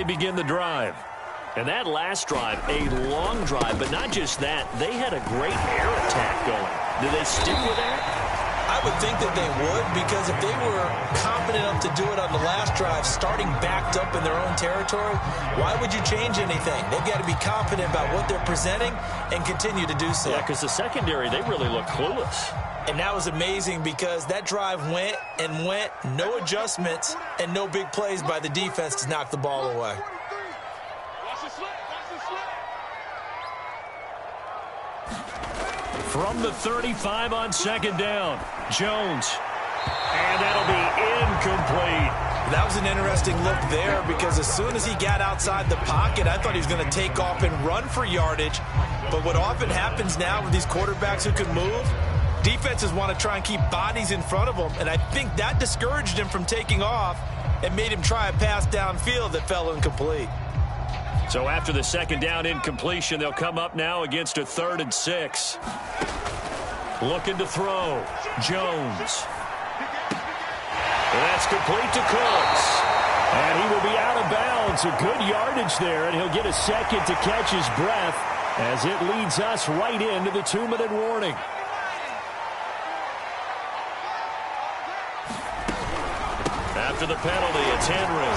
begin the drive. And that last drive, a long drive, but not just that. They had a great air attack going. Do they stick with that? I would think that they would, because if they were confident enough to do it on the last drive, starting backed up in their own territory, why would you change anything? They've got to be confident about what they're presenting and continue to do so. Yeah, because the secondary, they really look clueless. And that was amazing because that drive went and went, no adjustments, and no big plays by the defense to knock the ball away. From the 35 on second down, Jones. And that'll be incomplete. That was an interesting look there because as soon as he got outside the pocket, I thought he was going to take off and run for yardage. But what often happens now with these quarterbacks who can move, defenses want to try and keep bodies in front of them, and I think that discouraged him from taking off and made him try a pass downfield that fell incomplete. So after the second down incompletion, they'll come up now against a 3rd and 6. Looking to throw. Jones. That's complete to Cooks. And he will be out of bounds. A good yardage there, and he'll get a second to catch his breath as it leads us right into the 2-minute warning. After the penalty, it's Henry.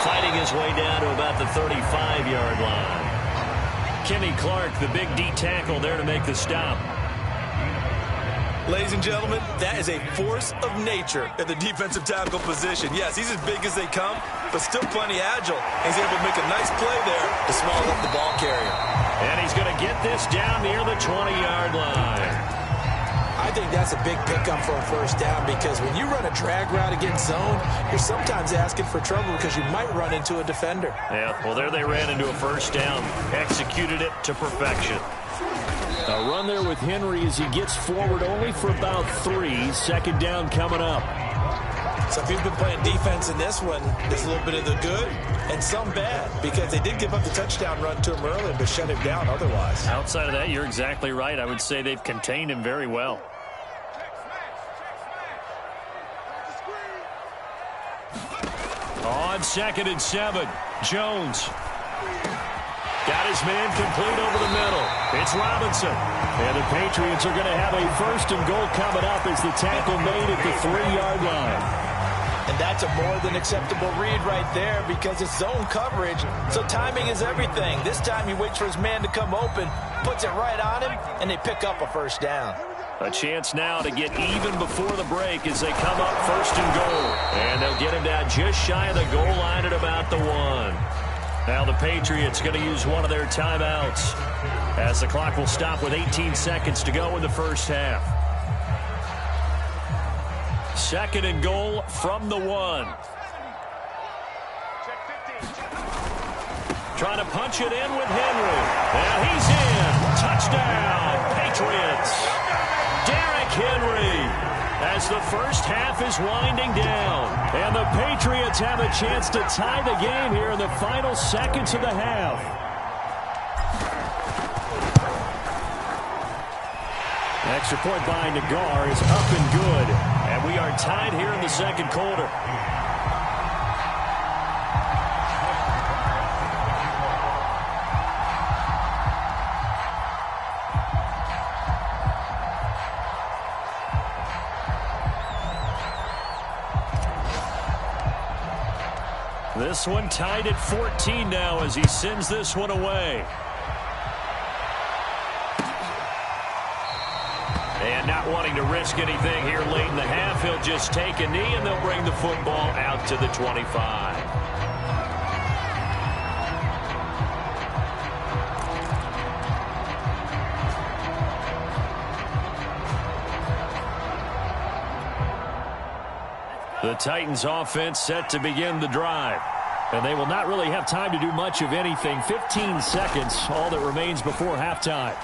Fighting his way down to about the 35-yard line. Kenny Clark, the big D tackle there to make the stop. Ladies and gentlemen, that is a force of nature at the defensive tackle position. Yes, he's as big as they come, but still plenty agile. He's able to make a nice play there to small up the ball carrier. And he's going to get this down near the 20-yard line. I think that's a big pickup for a first down because when you run a drag route against zone, you're sometimes asking for trouble because you might run into a defender. Yeah, well, there they ran into a first down. Executed it to perfection. A run there with Henry as he gets forward only for about 3. Second down coming up. So if he's been playing defense in this one, there's a little bit of the good and some bad because they did give up the touchdown run to him early but shut him down otherwise. Outside of that, you're exactly right. I would say they've contained him very well. On 2nd and 7, Jones. Got his man complete over the middle. It's Robinson. And the Patriots are going to have a 1st and goal coming up as the tackle made at the 3-yard line. And that's a more than acceptable read right there because it's zone coverage, so timing is everything. This time he waits for his man to come open, puts it right on him, and they pick up a first down. A chance now to get even before the break as they come up 1st and goal. And they'll get him down just shy of the goal line at about the 1. Now the Patriots going to use one of their timeouts as the clock will stop with 18 seconds to go in the first half. 2nd and goal from the 1. Trying to punch it in with Henry. And he's in. Touchdown, Patriots. Derrick Henry as the first half is winding down. And the Patriots have a chance to tie the game here in the final seconds of the half. Extra point by Nagar is up and good. And we are tied here in the second quarter. This one tied at 14 now as he sends this one away. And not wanting to risk anything here late in the half, he'll just take a knee and they'll bring the football out to the 25. The Titans offense set to begin the drive. And they will not really have time to do much of anything. 15 seconds, all that remains before halftime.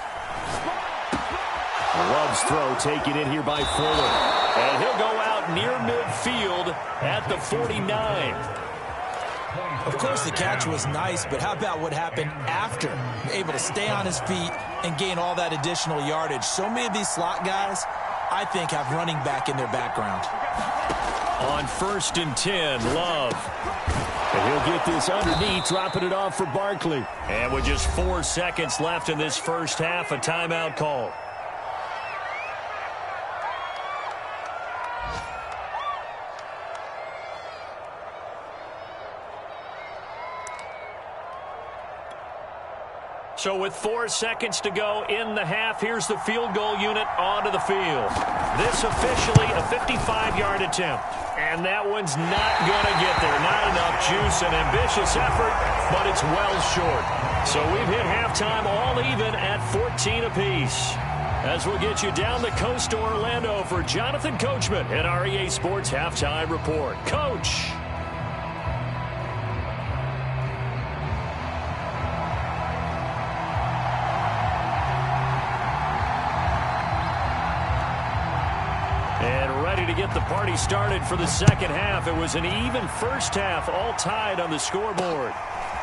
Love's throw taken in here by Fuller. And he'll go out near midfield at the 49. Of course, the catch was nice, but how about what happened after? Able to stay on his feet and gain all that additional yardage. So many of these slot guys, I think, have running back in their background. On 1st and 10, Love. And he'll get this underneath, dropping it off for Barkley. And with just 4 seconds left in this first half, a timeout call. So with 4 seconds to go in the half, here's the field goal unit onto the field. This officially a 55-yard attempt. And that one's not going to get there. Not enough juice, an ambitious effort, but it's well short. So we've hit halftime all even at 14 apiece. As we'll get you down the coast to Orlando for Jonathan Coachman at our EA Sports Halftime Report. Coach. To get the party started for the second half. It was an even first half, all tied on the scoreboard.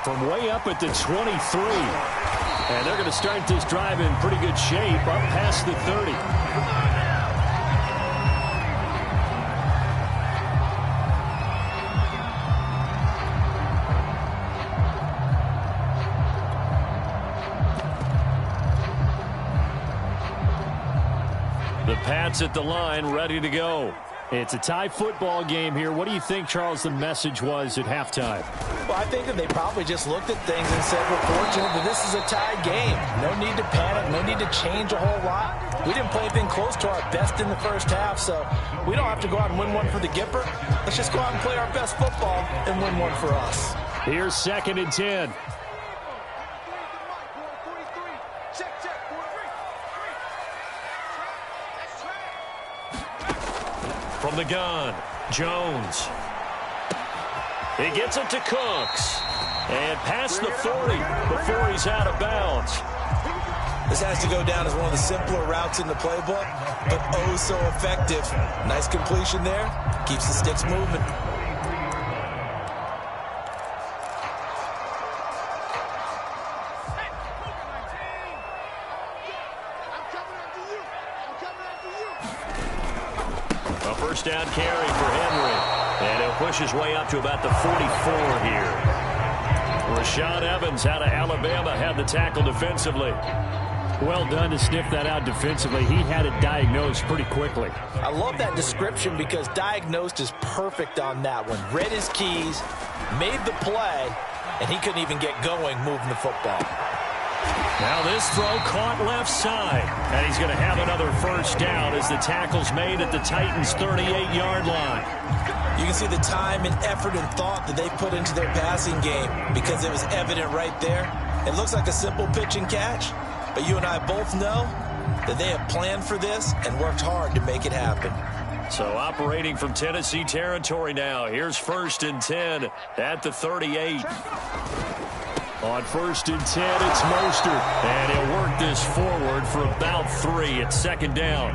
From way up at the 23. And they're going to start this drive in pretty good shape, up past the 30. The Pats at the line, ready to go. It's a tie football game here. What do you think, Charles, the message was at halftime? Well, I think that they probably just looked at things and said, we're fortunate that this is a tied game. No need to panic, no need to change a whole lot. We didn't play anything close to our best in the first half, so we don't have to go out and win one for the Gipper. Let's just go out and play our best football and win one for us. Here's 2nd and 10. From the gun, Jones. He gets it to Cooks. And past the 40 before he's out of bounds. This has to go down as one of the simpler routes in the playbook, but oh so effective. Nice completion there. Keeps the sticks moving. First down carry for Henry. And he'll push his way up to about the 44 here. Rashaan Evans out of Alabama had the tackle defensively. Well done to sniff that out defensively. He had it diagnosed pretty quickly. I love that description because diagnosed is perfect on that one. Read his keys, made the play, and he couldn't even get going moving the football. Now this throw caught left side. And he's going to have another first down as the tackle's made at the Titans' 38-yard line. You can see the time and effort and thought that they put into their passing game because it was evident right there. It looks like a simple pitch and catch, but you and I both know that they have planned for this and worked hard to make it happen. So operating from Tennessee territory now. Here's 1st and 10 at the 38. On 1st and 10, it's Mostert. And he'll work this forward for about 3 at 2nd down.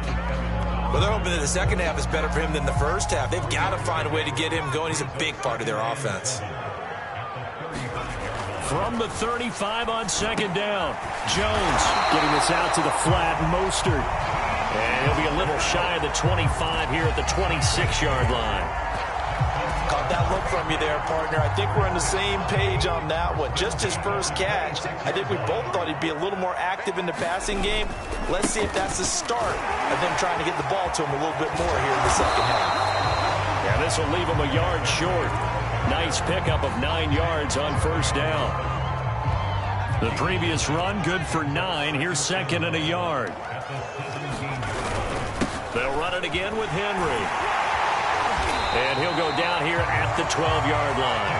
Well, they're hoping that the second half is better for him than the first half. They've got to find a way to get him going. He's a big part of their offense. From the 35 on 2nd down, Jones getting this out to the flat. Mostert. And he'll be a little shy of the 25 here at the 26-yard line. Caught that look from you there, partner. I think we're on the same page on that one. Just his first catch. I think we both thought he'd be a little more active in the passing game. Let's see if that's the start of them trying to get the ball to him a little bit more here in the second half. Yeah, this will leave him a yard short. Nice pickup of 9 yards on first down. The previous run, good for 9. Here's 2nd and a yard. They'll run it again with Henry. And he'll go down here at the 12-yard line.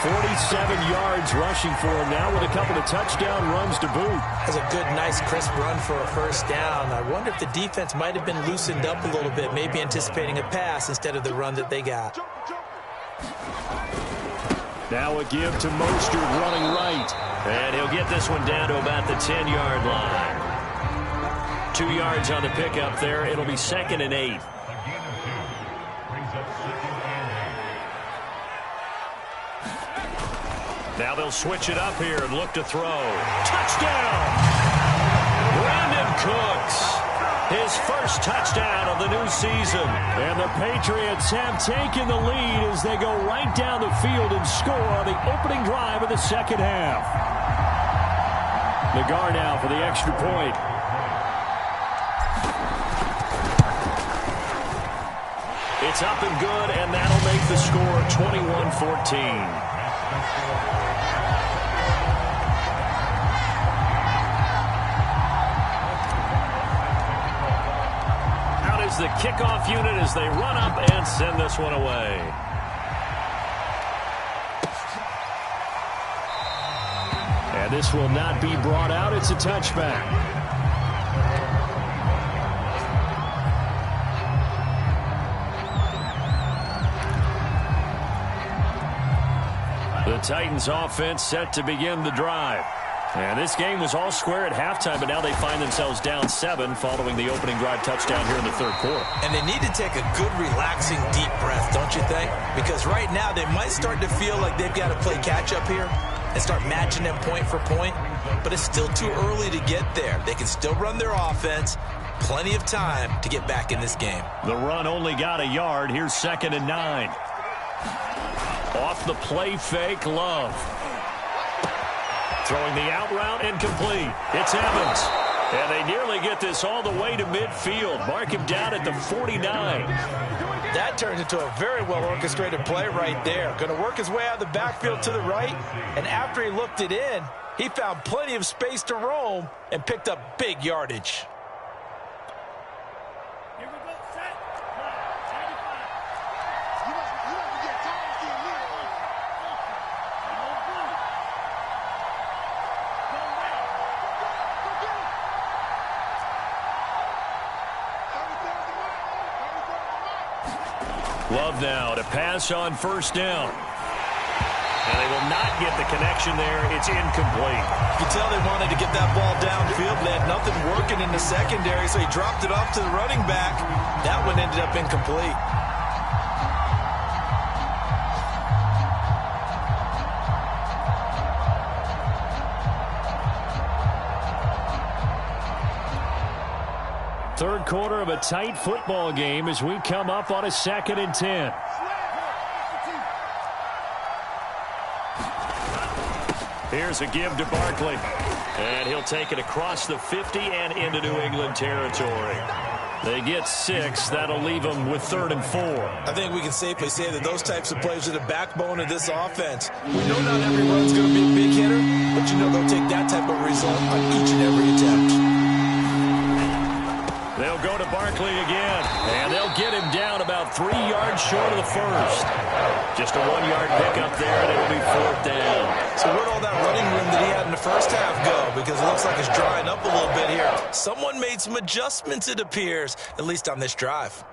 47 yards rushing for him now with a couple of touchdown runs to boot. That's a good, nice, crisp run for a first down. I wonder if the defense might have been loosened up a little bit, maybe anticipating a pass instead of the run that they got. Now a give to Mostert running right. And he'll get this one down to about the 10-yard line. 2 yards on the pickup there. It'll be 2nd and 8. Now they'll switch it up here and look to throw. Touchdown! Brandon Cooks. His first touchdown of the new season. And the Patriots have taken the lead as they go right down the field and score on the opening drive of the second half. Nagar now for the extra point. It's up and good, and that'll make the score 21-14. The kickoff unit as they run up and send this one away. And this will not be brought out. It's a touchback. The Titans offense set to begin the drive. And this game was all square at halftime, but now they find themselves down 7 following the opening drive touchdown here in the third quarter. And they need to take a good, relaxing, deep breath, don't you think? Because right now they might start to feel like they've got to play catch-up here and start matching them point for point. But it's still too early to get there. They can still run their offense. Plenty of time to get back in this game. The run only got a yard. Here's 2nd and 9. Off the play fake, Love. Throwing the out route incomplete. It's Evans. And they nearly get this all the way to midfield. Mark him down at the 49. That turns into a very well-orchestrated play right there. Going to work his way out of the backfield to the right. And after he looked it in, he found plenty of space to roam and picked up big yardage. Love now to pass on first down. And they will not get the connection there. It's incomplete. You can tell they wanted to get that ball downfield. They had nothing working in the secondary, so he dropped it off to the running back. That one ended up incomplete. Third quarter of a tight football game as we come up on a 2nd and 10. Here's a give to Barkley. And he'll take it across the 50 and into New England territory. They get 6. That'll leave them with 3rd and 4. I think we can safely say that those types of plays are the backbone of this offense. We know not every run's going to be a big hitter, but you know they'll take that type of result on each and every attempt. They'll go to Barkley again, and they'll get him down about 3 yards short of the first. Just a 1-yard pickup there, and it'll be 4th down. So where'd all that running room that he had in the first half go? Because it looks like it's drying up a little bit here. Someone made some adjustments, it appears, at least on this drive.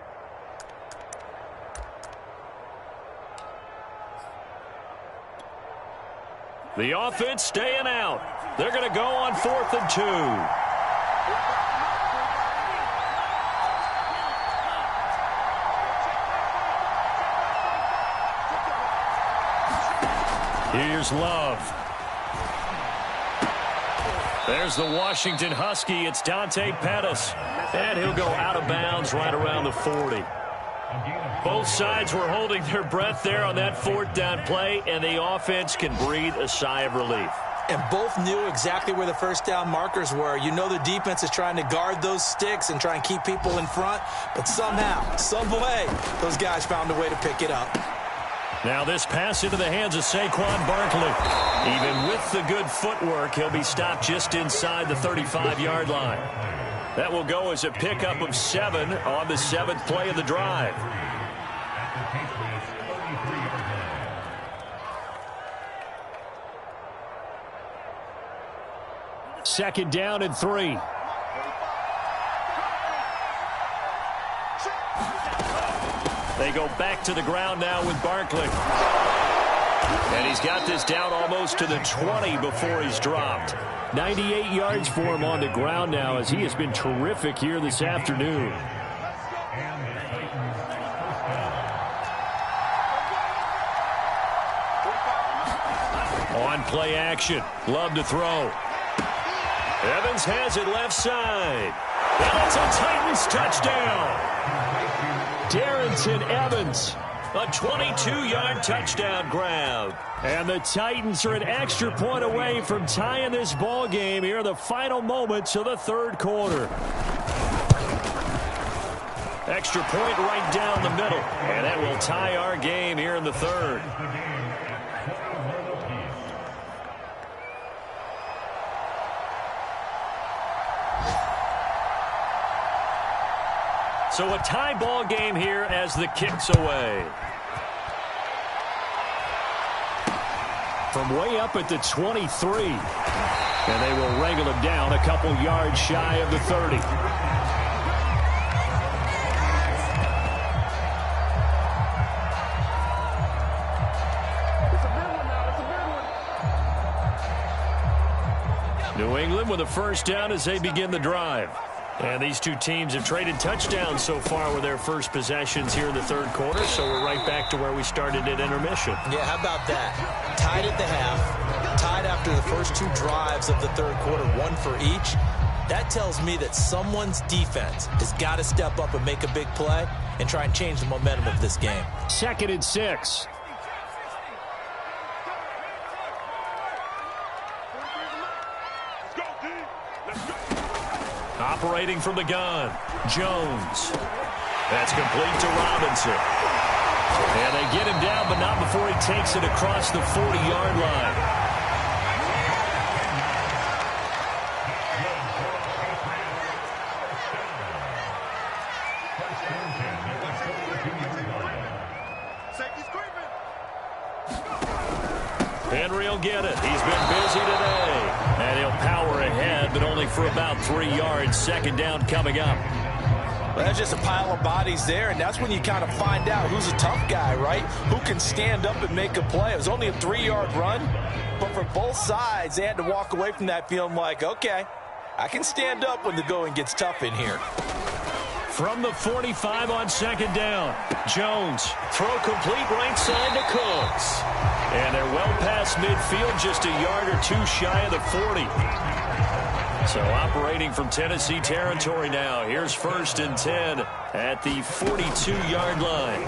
The offense staying out. They're going to go on 4th and 2. Here's Love. There's the Washington Husky. It's Dante Pettis. And he'll go out of bounds right around the 40. Both sides were holding their breath there on that 4th down play, and the offense can breathe a sigh of relief. And both knew exactly where the first down markers were. You know the defense is trying to guard those sticks and try and keep people in front. But somehow, some way, those guys found a way to pick it up. Now this pass into the hands of Saquon Barkley. Even with the good footwork, he'll be stopped just inside the 35-yard line. That will go as a pickup of 7 on the 7th play of the drive. Second down and 3. They go back to the ground now with Barkley. And he's got this down almost to the 20 before he's dropped. 98 yards for him on the ground now as he has been terrific here this afternoon. On play action. Love to throw. Evans has it left side. And it's a Titans touchdown. Darrington Evans, a 22-yard touchdown grab. And the Titans are an extra point away from tying this ball game here in the final moments of the third quarter. Extra point right down the middle. And that will tie our game here in the third. So a tie ball game here as the kick's away. From way up at the 23. And they will wrangle him down a couple yards shy of the 30. New England with a first down as they begin the drive. And these two teams have traded touchdowns so far with their first possessions here in the third quarter, so we're right back to where we started at intermission. Yeah, how about that? Tied at the half, tied after the first two drives of the third quarter, one for each. That tells me that someone's defense has got to step up and make a big play and try and change the momentum of this game. 2nd and 6. Operating from the gun, Jones. That's complete to Robinson. And they get him down, but not before he takes it across the 40-yard line. Henry will get it. He's been busy today. And he'll power ahead, but only for about 3 yards. Second down coming up. Well, that's just a pile of bodies there, and that's when you kind of find out who's a tough guy, right? Who can stand up and make a play. It was only a 3-yard run, but for both sides, they had to walk away from that feeling like, okay, I can stand up when the going gets tough in here. From the 45 on second down, Jones, throw complete right side to Cooks. And they're well past midfield, just a yard or two shy of the 40. So operating from Tennessee territory now. Here's 1st and 10 at the 42-yard line.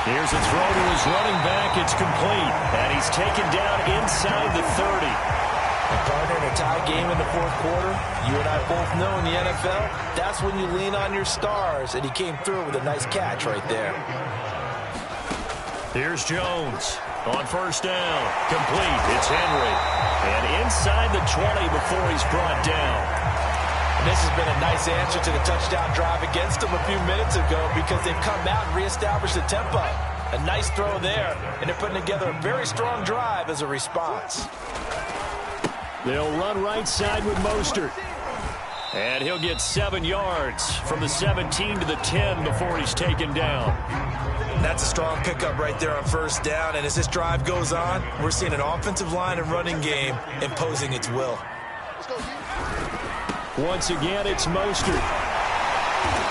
Here's a throw to his running back. It's complete. And he's taken down inside the 30. And partner, in a tie game in the fourth quarter, you and I both know in the NFL, that's when you lean on your stars. And he came through with a nice catch right there. Here's Jones on first down. Complete. It's Henry. And inside the 20 before he's brought down. And this has been a nice answer to the touchdown drive against them a few minutes ago because they've come out and reestablished the tempo. A nice throw there, and they're putting together a very strong drive as a response. They'll run right side with Mostert. And he'll get 7 yards from the 17 to the 10 before he's taken down. That's a strong pickup right there on first down. And as this drive goes on, we're seeing an offensive line and running game imposing its will. Once again, it's Mostert.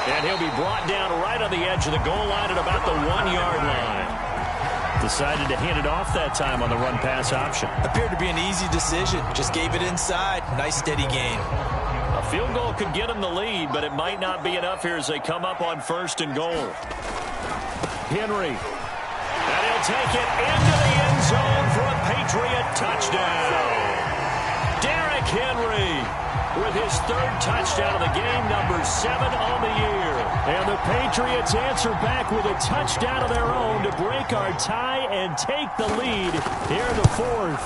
And he'll be brought down right on the edge of the goal line at about the 1-yard line. Decided to hand it off that time on the run-pass option. Appeared to be an easy decision. Just gave it inside. Nice steady gain. A field goal could get them the lead, but it might not be enough here as they come up on 1st and goal. Henry. And he'll take it into the end zone for a Patriot touchdown. Derrick Henry with his 3rd touchdown of the game, number 7 on the year. And the Patriots answer back with a touchdown of their own to break our tie and take the lead here in the 4th.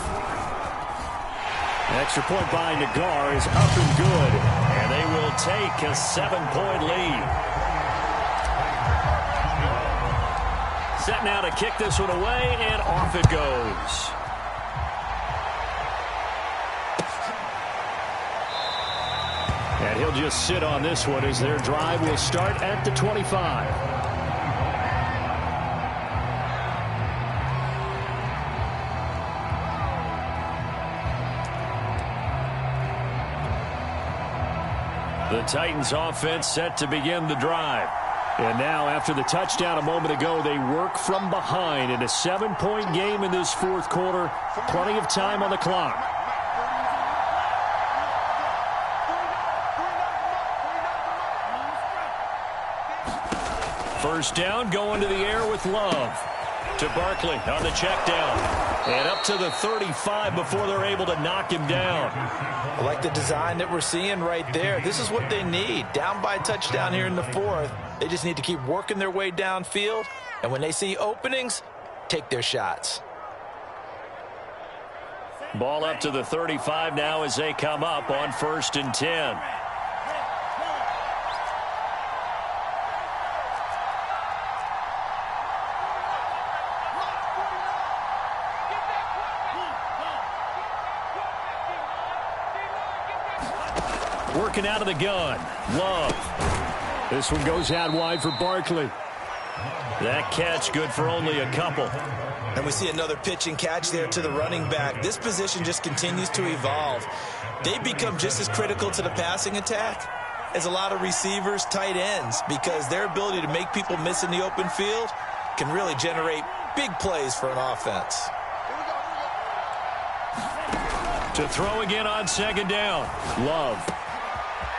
Extra point by Nagar is up and good, and they will take a 7-point lead. Set now to kick this one away, and off it goes. And he'll just sit on this one as their drive will start at the 25. The Titans offense set to begin the drive. And now, after the touchdown a moment ago, they work from behind in a 7-point game in this 4th quarter. Plenty of time on the clock. First down, going to the air with Love. To Barkley on the check down. And up to the 35 before they're able to knock him down. I like the design that we're seeing right there. This is what they need. Down by a touchdown here in the fourth. They just need to keep working their way downfield. And when they see openings, take their shots. Ball up to the 35 now as they come up on 1st and 10. Working out of the gun. Love. This one goes out wide for Barkley. That catch good for only a couple. And we see another pitch and catch there to the running back. This position just continues to evolve. They become just as critical to the passing attack as a lot of receivers, tight ends, because their ability to make people miss in the open field can really generate big plays for an offense. To throw again on 2nd down. Love.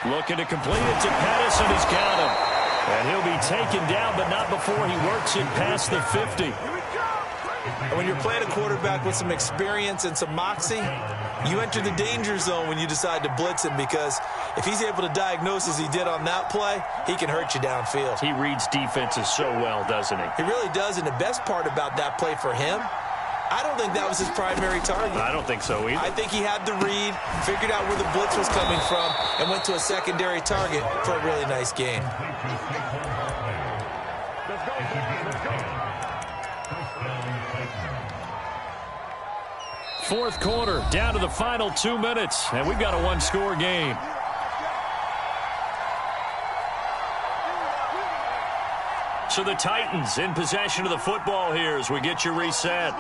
Looking to complete it to Pettis, and he's got him. And he'll be taken down, but not before he works it past the 50. And when you're playing a quarterback with some experience and some moxie, you enter the danger zone when you decide to blitz him, because if he's able to diagnose as he did on that play, he can hurt you downfield. He reads defenses so well, doesn't he? He really does, and the best part about that play for him, I don't think that was his primary target. I don't think so either. I think he had the read, figured out where the blitz was coming from, and went to a secondary target for a really nice gain. Fourth quarter, down to the final 2 minutes, and we've got a one-score game. So the Titans in possession of the football here as we get you reset.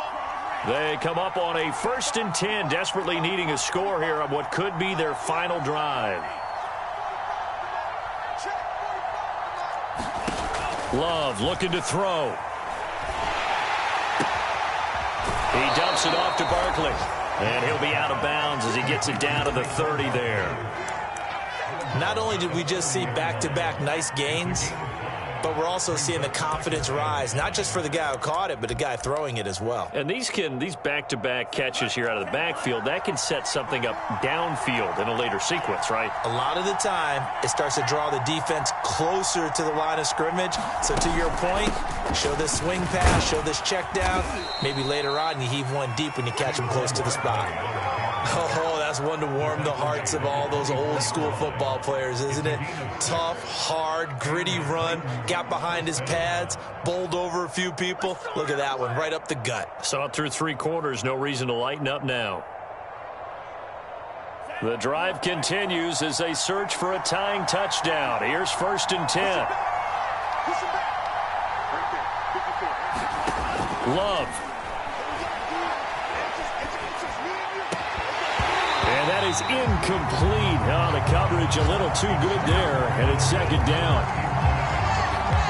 They come up on a 1st and 10, desperately needing a score here on what could be their final drive. Love looking to throw. He dumps it off to Barkley. And he'll be out of bounds as he gets it down to the 30 there. Not only did we just see back-to-back nice gains, but we're also seeing the confidence rise, not just for the guy who caught it, but the guy throwing it as well. And these back-to-back catches here out of the backfield, that can set something up downfield in a later sequence, right? A lot of the time, it starts to draw the defense closer to the line of scrimmage. So to your point, show this swing pass, show this check down. Maybe later on, you heave one deep when you catch him close to the spot. Oh, that's one to warm the hearts of all those old-school football players, isn't it? Tough, hard, gritty run, got behind his pads, bowled over a few people. Look at that one, right up the gut. Saw it through 3 quarters, no reason to lighten up now. The drive continues as they search for a tying touchdown. Here's 1st and 10. Love. And that is incomplete. Oh, the coverage a little too good there, and it's 2nd down.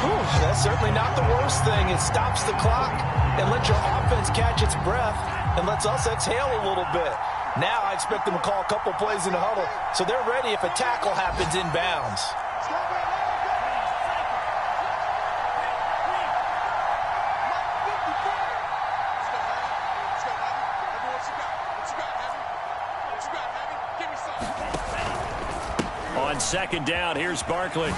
Ooh, that's certainly not the worst thing. It stops the clock and lets your offense catch its breath and lets us exhale a little bit. Now I expect them to call a couple plays in the huddle, so they're ready if a tackle happens inbounds. On 2nd down, here's Barkley.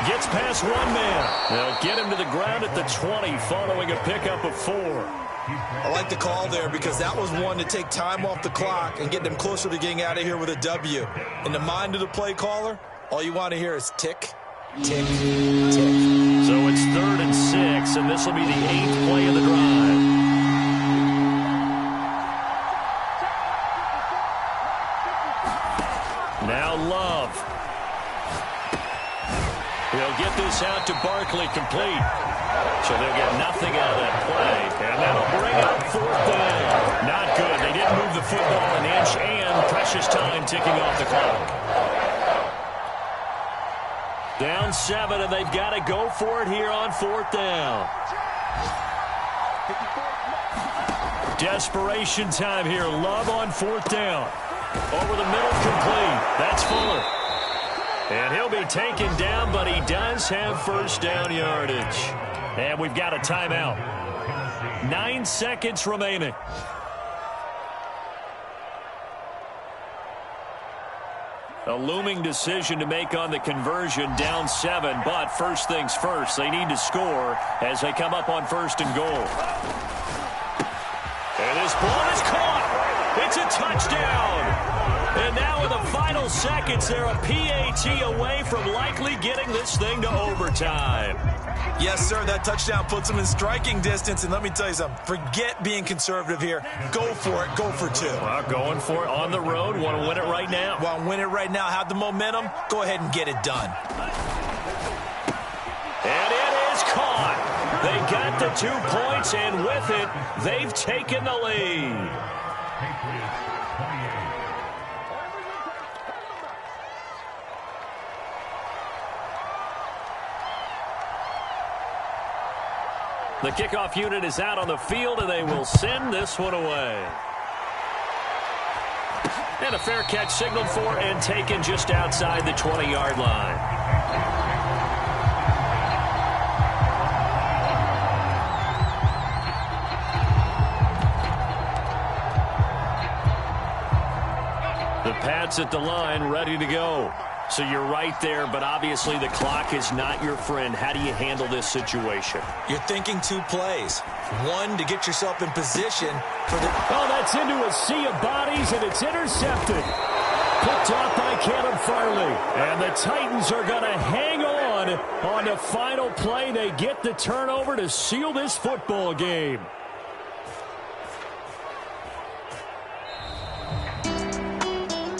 Gets past one man. They'll get him to the ground at the 20 following a pickup of 4. I like the call there because that was one to take time off the clock and get them closer to getting out of here with a W. In the mind of the play caller, all you want to hear is tick, tick, tick. So it's 3rd and 6, and this will be the 8th play of the drive. Now Love. He'll get this out to Barkley complete. So they'll get nothing out of that play. And that'll bring up 4th down. Not good. They didn't move the football an inch, and precious time ticking off the clock. Down 7, and they've got to go for it here on 4th down. Desperation time here. Love on 4th down. Over the middle, complete. That's Fuller. And he'll be taken down, but he does have first down yardage. And we've got a timeout. 9 seconds remaining. A looming decision to make on the conversion, down 7, but first things first, they need to score as they come up on first and goal. And this ball is caught. It's a touchdown. And now in the final seconds, they're a PAT away from likely getting this thing to overtime. Yes, sir, that touchdown puts them in striking distance. And let me tell you something, forget being conservative here. Go for it. Go for 2. Well, going for it on the road. Want to win it right now. Want to win it right now. Have the momentum. Go ahead and get it done. And it is caught. They got the 2 points, and with it, they've taken the lead. The kickoff unit is out on the field, and they will send this one away. And a fair catch signaled for and taken just outside the 20-yard line. The Pats at the line, ready to go. So you're right there, but obviously the clock is not your friend. How do you handle this situation? You're thinking 2 plays. 1, to get yourself in position for the... Oh, that's into a sea of bodies, and it's intercepted. Picked off by Caleb Farley. And the Titans are going to hang on the final play. They get the turnover to seal this football game.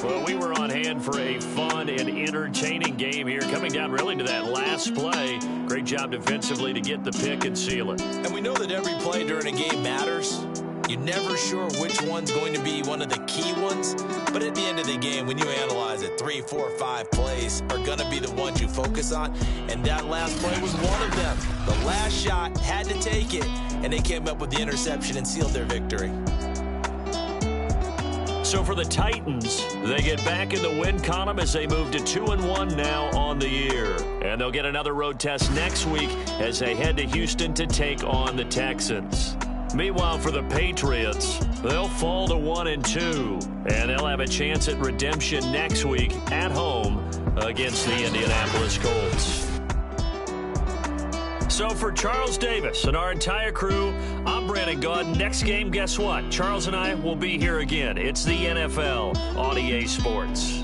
Well, we were on hand for a fun and entertaining game here, coming down really to that last play. Great job defensively to get the pick and seal it. And we know that every play during a game matters. You're never sure which one's going to be one of the key ones. But at the end of the game, when you analyze it, 3, 4, 5 plays are going to be the ones you focus on. And that last play was one of them. The last shot had to take it, and they came up with the interception and sealed their victory. So for the Titans, they get back in the win column as they move to 2-1 now on the year. And they'll get another road test next week as they head to Houston to take on the Texans. Meanwhile, for the Patriots, they'll fall to 1-2, and they'll have a chance at redemption next week at home against the Indianapolis Colts. So for Charles Davis and our entire crew, I'm Brandon Gaudin. Next game, guess what? Charles and I will be here again. It's the NFL on EA Sports.